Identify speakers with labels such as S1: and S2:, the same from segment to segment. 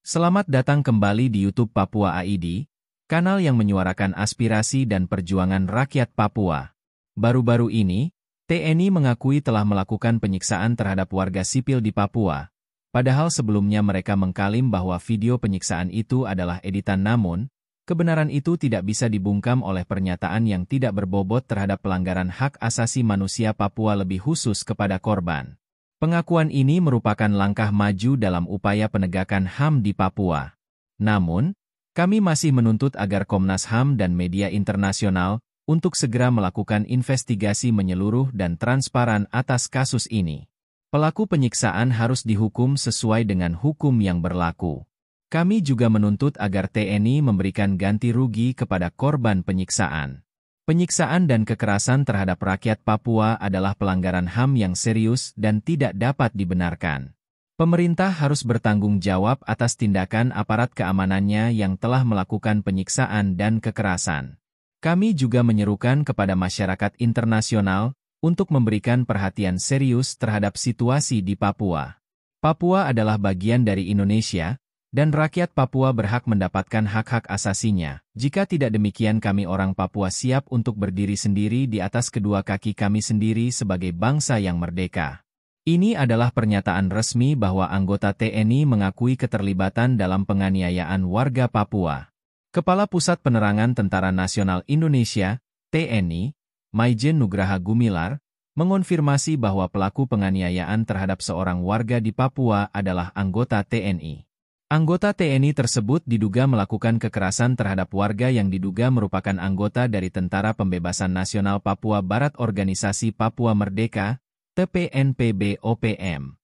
S1: Selamat datang kembali di YouTube Papua ID, kanal yang menyuarakan aspirasi dan perjuangan rakyat Papua. Baru-baru ini, TNI mengakui telah melakukan penyiksaan terhadap warga sipil di Papua. Padahal sebelumnya mereka mengklaim bahwa video penyiksaan itu adalah editan, namun kebenaran itu tidak bisa dibungkam oleh pernyataan yang tidak berbobot terhadap pelanggaran hak asasi manusia Papua, lebih khusus kepada korban. Pengakuan ini merupakan langkah maju dalam upaya penegakan HAM di Papua. Namun, kami masih menuntut agar Komnas HAM dan media internasional untuk segera melakukan investigasi menyeluruh dan transparan atas kasus ini. Pelaku penyiksaan harus dihukum sesuai dengan hukum yang berlaku. Kami juga menuntut agar TNI memberikan ganti rugi kepada korban penyiksaan. Penyiksaan dan kekerasan terhadap rakyat Papua adalah pelanggaran HAM yang serius dan tidak dapat dibenarkan. Pemerintah harus bertanggung jawab atas tindakan aparat keamanannya yang telah melakukan penyiksaan dan kekerasan. Kami juga menyerukan kepada masyarakat internasional untuk memberikan perhatian serius terhadap situasi di Papua. Papua adalah bagian dari Indonesia, dan rakyat Papua berhak mendapatkan hak-hak asasinya. Jika tidak demikian, kami orang Papua siap untuk berdiri sendiri di atas kedua kaki kami sendiri sebagai bangsa yang merdeka. Ini adalah pernyataan resmi bahwa anggota TNI mengakui keterlibatan dalam penganiayaan warga Papua. Kepala Pusat Penerangan Tentara Nasional Indonesia, TNI, Maijen Nugraha Gumilar, mengonfirmasi bahwa pelaku penganiayaan terhadap seorang warga di Papua adalah anggota TNI. Anggota TNI tersebut diduga melakukan kekerasan terhadap warga yang diduga merupakan anggota dari Tentara Pembebasan Nasional Papua Barat Organisasi Papua Merdeka, TPNPB-OPM.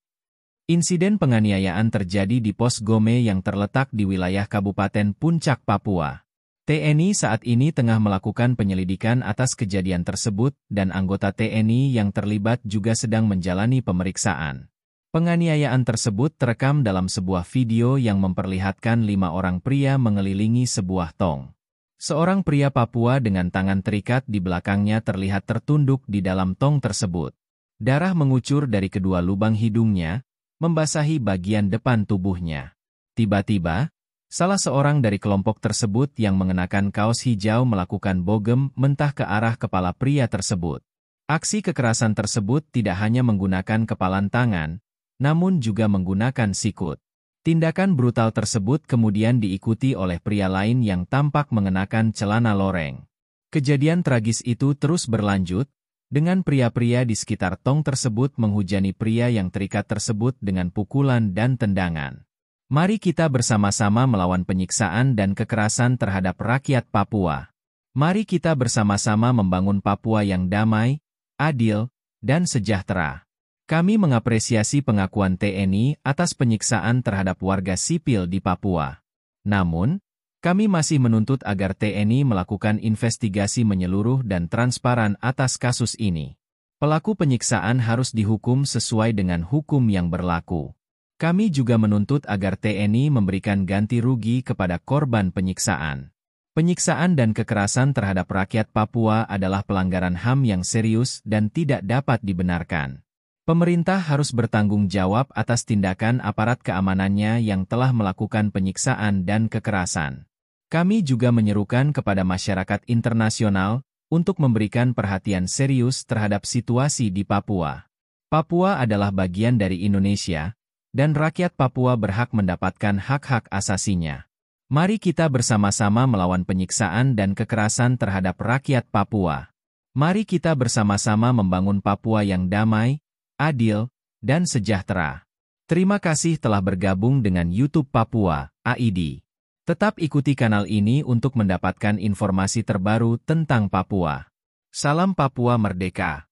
S1: Insiden penganiayaan terjadi di Pos Gome yang terletak di wilayah Kabupaten Puncak, Papua. TNI saat ini tengah melakukan penyelidikan atas kejadian tersebut dan anggota TNI yang terlibat juga sedang menjalani pemeriksaan. Penganiayaan tersebut terekam dalam sebuah video yang memperlihatkan 5 orang pria mengelilingi sebuah tong. Seorang pria Papua dengan tangan terikat di belakangnya terlihat tertunduk di dalam tong tersebut. Darah mengucur dari kedua lubang hidungnya, membasahi bagian depan tubuhnya. Tiba-tiba, salah seorang dari kelompok tersebut yang mengenakan kaos hijau melakukan bogem mentah ke arah kepala pria tersebut. Aksi kekerasan tersebut tidak hanya menggunakan kepalan tangan, namun juga menggunakan sikut. Tindakan brutal tersebut kemudian diikuti oleh pria lain yang tampak mengenakan celana loreng. Kejadian tragis itu terus berlanjut, dengan pria-pria di sekitar tong tersebut menghujani pria yang terikat tersebut dengan pukulan dan tendangan. Mari kita bersama-sama melawan penyiksaan dan kekerasan terhadap rakyat Papua. Mari kita bersama-sama membangun Papua yang damai, adil, dan sejahtera. Kami mengapresiasi pengakuan TNI atas penyiksaan terhadap warga sipil di Papua. Namun, kami masih menuntut agar TNI melakukan investigasi menyeluruh dan transparan atas kasus ini. Pelaku penyiksaan harus dihukum sesuai dengan hukum yang berlaku. Kami juga menuntut agar TNI memberikan ganti rugi kepada korban penyiksaan. Penyiksaan dan kekerasan terhadap rakyat Papua adalah pelanggaran HAM yang serius dan tidak dapat dibenarkan. Pemerintah harus bertanggung jawab atas tindakan aparat keamanannya yang telah melakukan penyiksaan dan kekerasan. Kami juga menyerukan kepada masyarakat internasional untuk memberikan perhatian serius terhadap situasi di Papua. Papua adalah bagian dari Indonesia, dan rakyat Papua berhak mendapatkan hak-hak asasinya. Mari kita bersama-sama melawan penyiksaan dan kekerasan terhadap rakyat Papua. Mari kita bersama-sama membangun Papua yang damai, adil, dan sejahtera. Terima kasih telah bergabung dengan YouTube Papua ID. Tetap ikuti kanal ini untuk mendapatkan informasi terbaru tentang Papua. Salam Papua Merdeka.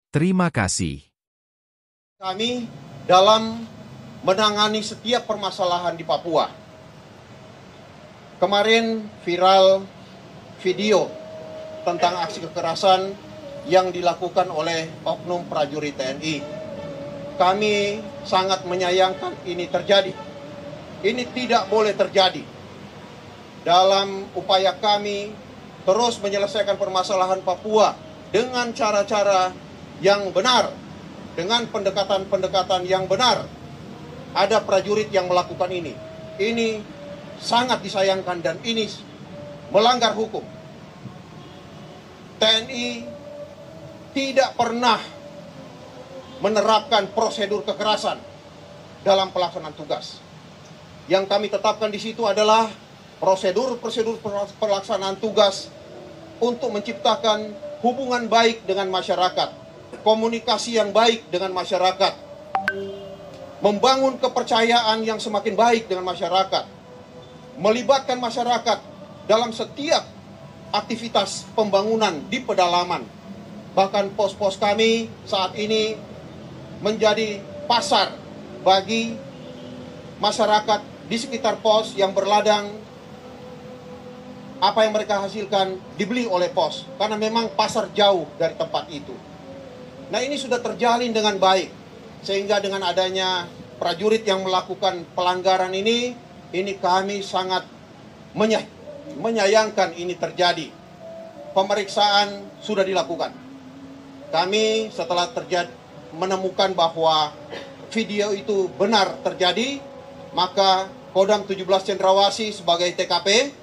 S1: Terima kasih.
S2: Kami dalam menangani setiap permasalahan di Papua. Kemarin viral video tentang aksi kekerasan yang dilakukan oleh oknum prajurit TNI. Kami sangat menyayangkan ini terjadi. Ini tidak boleh terjadi. Dalam upaya kami terus menyelesaikan permasalahan Papua dengan cara-cara yang benar, dengan pendekatan-pendekatan yang benar. Ada prajurit yang melakukan ini. ini sangat disayangkan dan ini melanggar hukum. TNI tidak pernah menerapkan prosedur kekerasan dalam pelaksanaan tugas. Yang kami tetapkan di situ adalah prosedur-prosedur pelaksanaan tugas untuk menciptakan hubungan baik dengan masyarakat, komunikasi yang baik dengan masyarakat, membangun kepercayaan yang semakin baik dengan masyarakat, melibatkan masyarakat dalam setiap aktivitas pembangunan di pedalaman. Bahkan pos-pos kami saat ini menjadi pasar bagi masyarakat di sekitar pos yang berladang. Apa yang mereka hasilkan dibeli oleh pos, karena memang pasar jauh dari tempat itu. Nah, ini sudah terjalin dengan baik, sehingga dengan adanya prajurit yang melakukan pelanggaran ini kami sangat menyayangkan ini terjadi. Pemeriksaan sudah dilakukan. Kami setelah menemukan bahwa video itu benar terjadi, maka Kodam 17 Cendrawasih sebagai TKP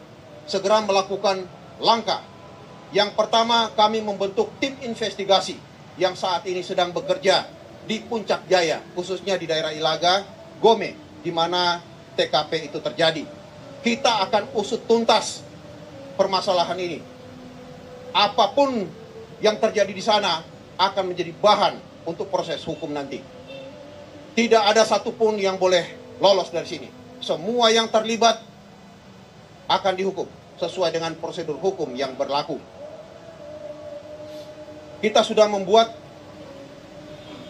S2: segera melakukan langkah. Yang pertama, kami membentuk tim investigasi yang saat ini sedang bekerja di Puncak Jaya, khususnya di daerah Ilaga, Gome, di mana TKP itu terjadi. Kita akan usut tuntas permasalahan ini. Apapun yang terjadi di sana akan menjadi bahan untuk proses hukum nanti. Tidak ada satupun yang boleh lolos dari sini. Semua yang terlibat akan dihukum sesuai dengan prosedur hukum yang berlaku. Kita sudah membuat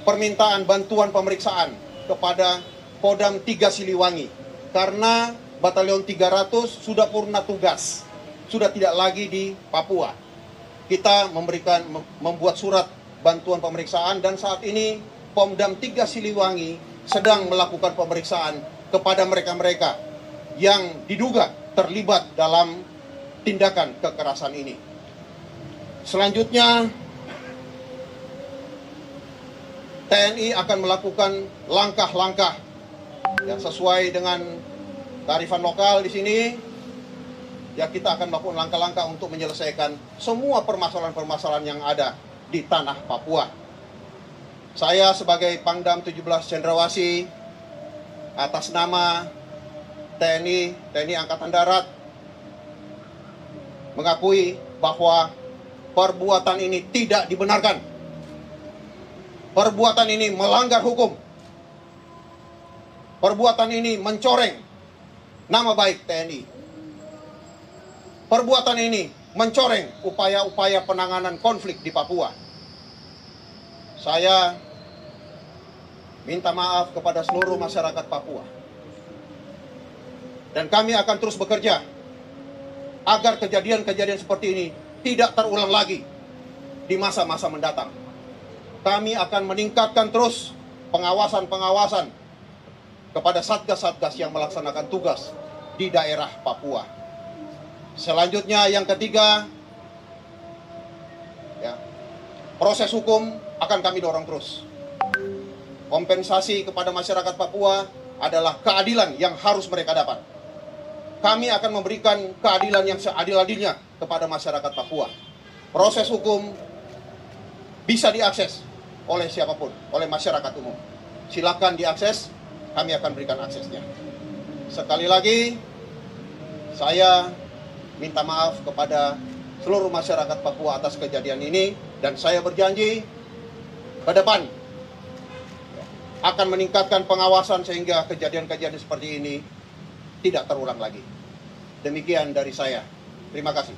S2: permintaan bantuan pemeriksaan kepada Kodam 3 Siliwangi karena Batalion 300 sudah purna tugas, sudah tidak lagi di Papua. Kita membuat surat bantuan pemeriksaan dan saat ini Pomdam 3 Siliwangi sedang melakukan pemeriksaan kepada mereka-mereka yang diduga terlibat dalam tindakan kekerasan ini. Selanjutnya, TNI akan melakukan langkah-langkah yang sesuai dengan kearifan lokal di sini. Ya, kita akan melakukan langkah-langkah untuk menyelesaikan semua permasalahan-permasalahan yang ada di tanah Papua. Saya sebagai Pangdam 17 Cendrawasih atas nama TNI Angkatan Darat mengakui bahwa perbuatan ini tidak dibenarkan. Perbuatan ini melanggar hukum. Perbuatan ini mencoreng nama baik TNI. Perbuatan ini mencoreng upaya-upaya penanganan konflik di Papua. Saya minta maaf kepada seluruh masyarakat Papua. Dan kami akan terus bekerja agar kejadian-kejadian seperti ini tidak terulang lagi di masa-masa mendatang. Kami akan meningkatkan terus pengawasan-pengawasan kepada satgas-satgas yang melaksanakan tugas di daerah Papua. Selanjutnya, yang ketiga, ya, proses hukum akan kami dorong terus. Kompensasi kepada masyarakat Papua adalah keadilan yang harus mereka dapat. Kami akan memberikan keadilan yang seadil-adilnya kepada masyarakat Papua. Proses hukum bisa diakses oleh siapapun, oleh masyarakat umum. Silakan diakses, kami akan berikan aksesnya. Sekali lagi, saya minta maaf kepada seluruh masyarakat Papua atas kejadian ini, dan saya berjanji ke depan akan meningkatkan pengawasan sehingga kejadian-kejadian seperti ini tidak terulang lagi. Demikian dari saya. Terima kasih.